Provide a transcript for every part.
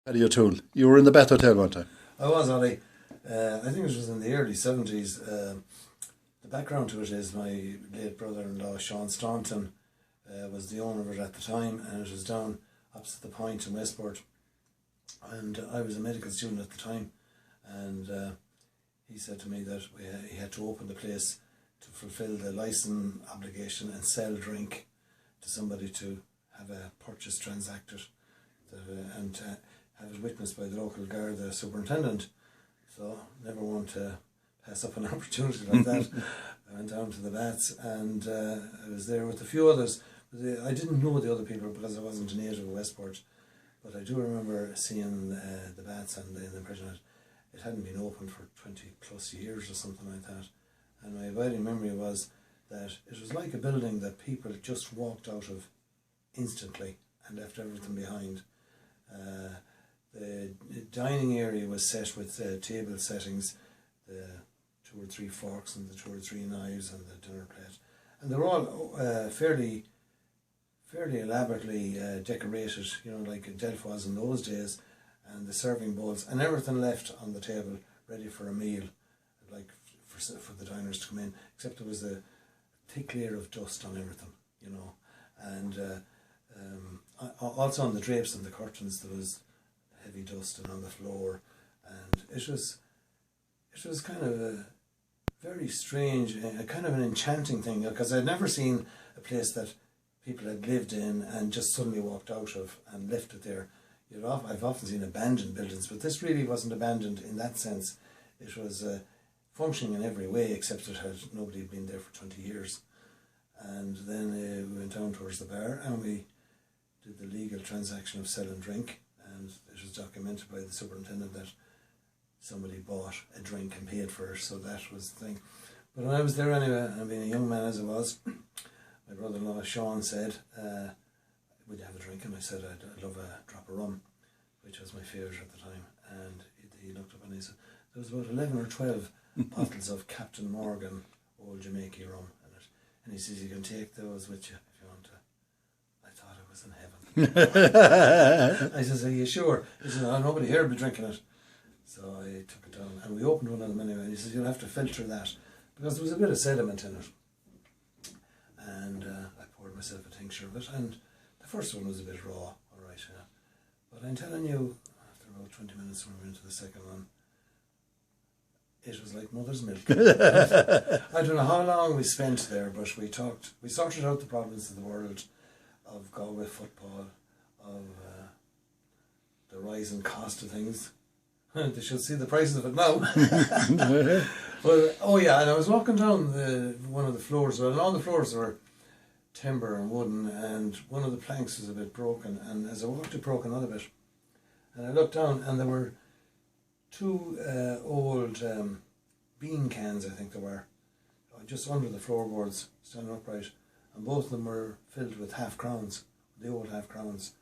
Paddy O Toole. You were in the Bath Hotel one time. I was, Ollie. I think it was in the early 70s. The background to it is my late brother-in-law, Sean Staunton, was the owner of it at the time, and it was down opposite the Point in Westport. And I was a medical student at the time, and he said to me that he had to open the place to fulfil the licence obligation and sell drink to somebody to have a purchase transacted and have it witnessed by the local guard, the superintendent. So never want to pass up an opportunity like that. I went down to the Bats, and I was there with a few others. I didn't know the other people because I wasn't a native of Westport, but I do remember seeing the Bats and the impression it hadn't been open for 20 plus years or something like that. And my abiding memory was that it was like a building that people just walked out of instantly and left everything behind. The dining area was set with table settings, the 2 or 3 forks and the 2 or 3 knives and the dinner plate, and they were all fairly elaborately decorated, you know, like Delph was in those days, and the serving bowls and everything left on the table ready for a meal, like for the diners to come in, except there was a thick layer of dust on everything, you know, and also on the drapes and the curtains there was heavy dust and on the floor, and it was kind of a very strange, kind of an enchanting thing, because I'd never seen a place that people had lived in and just suddenly walked out of and left it there. I've often seen abandoned buildings, but this really wasn't abandoned in that sense. It was functioning in every way, except nobody had been there for 20 years. And then we went down towards the bar and we did the legal transaction of selling drink, and it was documented by the superintendent that somebody bought a drink and paid for it, so that was the thing. But when I was there anyway, and being a young man as I was, my brother-in-law Sean said, would you have a drink? And I said, I'd love a drop of rum, which was my favourite at the time. And he looked up and he said, there was about 11 or 12 bottles of Captain Morgan Old Jamaica rum in it. And he says, you can take those with you if you want to. I thought I was in heaven. I says, are you sure? He said, oh, nobody here will be drinking it. So I took it down and we opened one of them anyway. And he says, you'll have to filter that because there was a bit of sediment in it. And I poured myself a tincture of it, and the first one was a bit raw, alright, yeah. But I'm telling you, after about 20 minutes when we went into the second one, it was like mother's milk. I don't know how long we spent there, but we sorted out the problems of the world, of Galway football, of the rising cost of things. They should see the prices of it now. But, oh yeah, and I was walking down one of the floors, and all the floors were timber and wooden, and one of the planks was a bit broken, and as I walked it broke another bit, and I looked down and there were 2 old bean cans, I think they were, just under the floorboards, standing upright, and both of them were filled with half-crowns, the old half-crowns,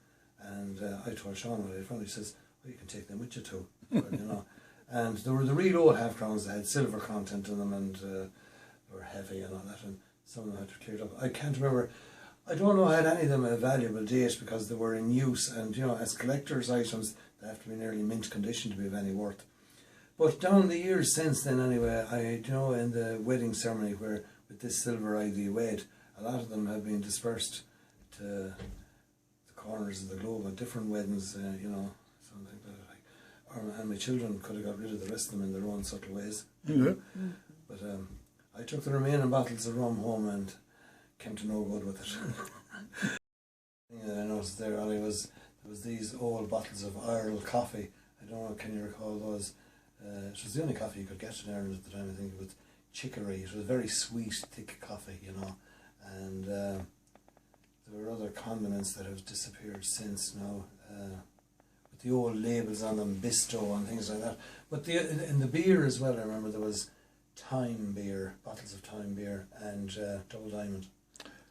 and I told Sean what I found. He says, well, you can take them with you too, but, you know. And there were the real old half-crowns that had silver content in them, and they were heavy and all that, and some of them had to clear it up. I can't remember. I don't know had any of them a valuable date because they were in use, and you know, as collector's items they have to be in nearly mint condition to be of any worth. But down the years since then anyway, in the wedding ceremony where with this silver ivy wed, a lot of them have been dispersed to the corners of the globe at different weddings, something like that. And my children could have got rid of the rest of them in their own subtle ways. Yeah. But I took the remaining bottles of rum home and came to no good with it. The thing that I noticed there, Ollie, there was these old bottles of Ireland coffee. I don't know, can you recall those? It was the only coffee you could get in Ireland at the time, I think, with chicory. It was very sweet, thick coffee, you know. And there were other condiments that have disappeared since now. With the old labels on them, Bisto and things like that. But in the beer as well, I remember there was Time beer, bottles of Time beer, and Double Diamond,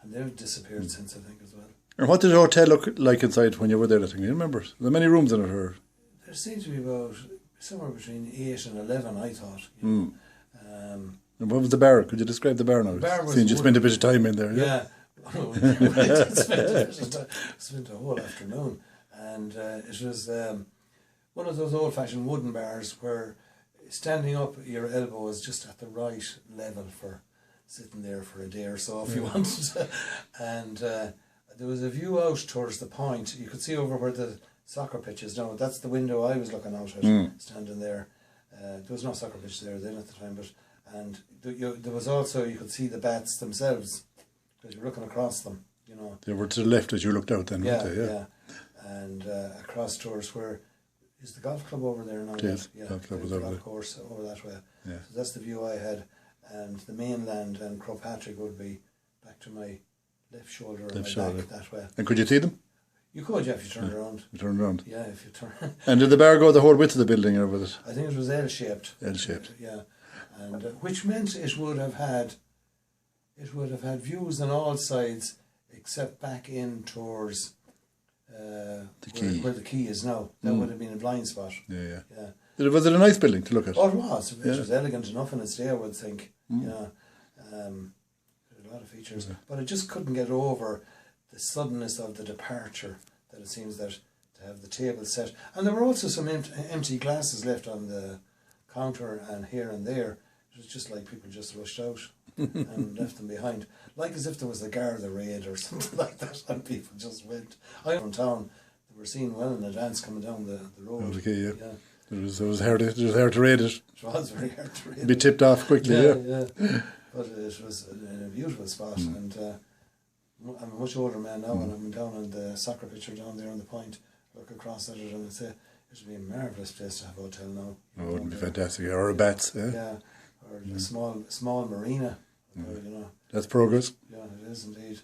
and they've disappeared since, I think, as well. And what did the hotel look like inside when you were there? I think you remember. Were there many rooms in it? Or? There seemed to be about somewhere between 8 and 11, I thought. You know. And what was the bar? Could you describe the bar now? The bar was Seeing you spent a bit of time in there. Yeah. I spent a whole afternoon, and it was one of those old-fashioned wooden bars where standing up, your elbow is just at the right level for sitting there for a day or so if you wanted to. And there was a view out towards the point. You could see over where the soccer pitch is now. That's the window I was looking out at, standing there. There was no soccer pitch there then at the time, but there was also, you could see the bats themselves because you're looking across them, you know. They were to the left as you looked out then, weren't they? Yeah. And across towards where is the golf club over there now? Yes, yeah, golf club was the over there. course over that way. Yeah. So that's the view I had, and the mainland and Crowpatrick would be back to my left shoulder and my back that way. And could you see them? You could, yeah, if you turned around. You turned around. Yeah, if you turn. And did the bar go the whole width of the building, or was it? I think it was L-shaped. L-shaped. Yeah, and which meant it would have had views on all sides except back in towards the Quay. where the Quay is now. That would have been a blind spot. Yeah. Yeah. Was it a nice building to look at? Oh, it was. It was elegant enough in its day, I would think. Yeah. There were a lot of features. But it just couldn't get over the suddenness of the departure, that it seems that to have the table set. And there were also some empty glasses left on the counter and here and there. It was just like people just rushed out and left them behind. Like as if there was a Garda raid or something like that, and people just went. I from town, they were seen well in advance coming down the road. Okay, yeah. It was hard to read it. It was very hard to read. Be tipped off quickly, yeah. But it was in a beautiful spot, and I'm a much older man now, and I'm down on the soccer pitch down there on the point, look across at it, and I'd say it would be a marvellous place to have a hotel now. Oh, it would be fantastic. Or a bats, Yeah, or a small marina, you know. That's progress. Yeah, it is indeed.